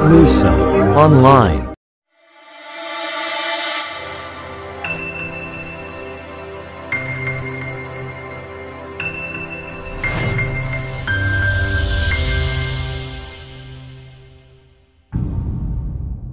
Musa Online.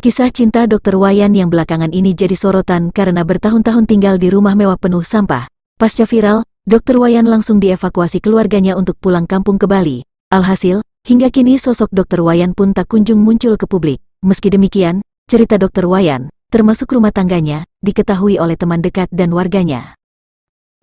Kisah cinta Dr. Wayan yang belakangan ini jadi sorotan karena bertahun-tahun tinggal di rumah mewah penuh sampah. Pasca viral, Dr. Wayan langsung dievakuasi keluarganya untuk pulang kampung ke Bali. Alhasil, hingga kini sosok Dr. Wayan pun tak kunjung muncul ke publik. Meski demikian, cerita Dr. Wayan, termasuk rumah tangganya, diketahui oleh teman dekat dan warganya.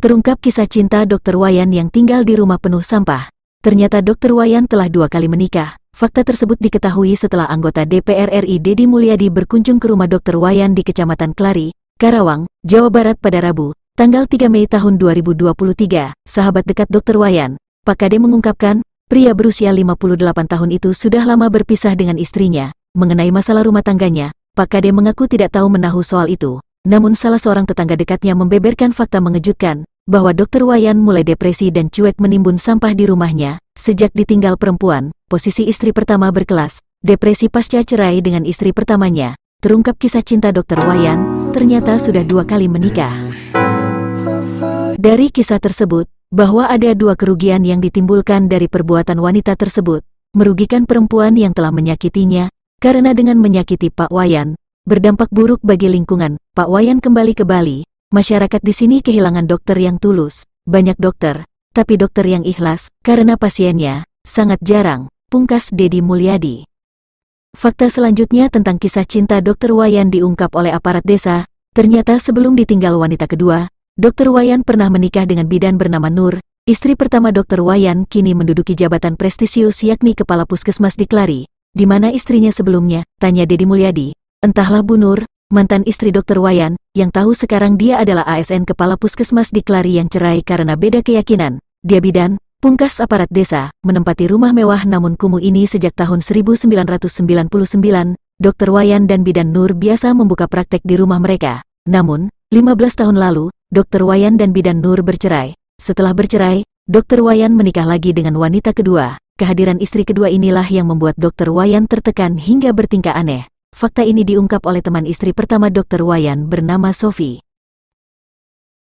Terungkap kisah cinta Dr. Wayan yang tinggal di rumah penuh sampah. Ternyata Dr. Wayan telah 2 kali menikah. Fakta tersebut diketahui setelah anggota DPR RI Deddy Mulyadi berkunjung ke rumah Dr. Wayan di Kecamatan Kelari, Karawang, Jawa Barat pada Rabu, tanggal 3 Mei tahun 2023. Sahabat dekat Dr. Wayan, Pak Kade mengungkapkan, pria berusia 58 tahun itu sudah lama berpisah dengan istrinya. Mengenai masalah rumah tangganya, Pak Kade mengaku tidak tahu menahu soal itu. Namun salah seorang tetangga dekatnya membeberkan fakta mengejutkan, bahwa Dr. Wayan mulai depresi dan cuek menimbun sampah di rumahnya, sejak ditinggal perempuan, posisi istri pertama berkelas, depresi pasca cerai dengan istri pertamanya. Terungkap kisah cinta Dr. Wayan, ternyata sudah 2 kali menikah. Dari kisah tersebut, bahwa ada 2 kerugian yang ditimbulkan dari perbuatan wanita tersebut, merugikan perempuan yang telah menyakitinya, karena dengan menyakiti Pak Wayan, berdampak buruk bagi lingkungan. Pak Wayan kembali ke Bali, masyarakat di sini kehilangan dokter yang tulus, banyak dokter, tapi dokter yang ikhlas, karena pasiennya sangat jarang, pungkas Deddy Mulyadi. Fakta selanjutnya tentang kisah cinta Dr. Wayan diungkap oleh aparat desa. Ternyata sebelum ditinggal wanita kedua, Dr. Wayan pernah menikah dengan bidan bernama Nur. Istri pertama Dr. Wayan kini menduduki jabatan prestisius yakni Kepala Puskesmas di Kelari. Di mana istrinya sebelumnya? Tanya Deddy Mulyadi. Entahlah Bu Nur, mantan istri Dr. Wayan, yang tahu sekarang dia adalah ASN Kepala Puskesmas di Kelari yang cerai karena beda keyakinan. Dia bidan, pungkas aparat desa, menempati rumah mewah namun kumuh ini sejak tahun 1999. Dr. Wayan dan bidan Nur biasa membuka praktek di rumah mereka. Namun, 15 tahun lalu, Dr. Wayan dan bidan Nur bercerai. Setelah bercerai, Dr. Wayan menikah lagi dengan wanita kedua. Kehadiran istri kedua inilah yang membuat Dr. Wayan tertekan hingga bertingkah aneh. Fakta ini diungkap oleh teman istri pertama Dr. Wayan bernama Sofi.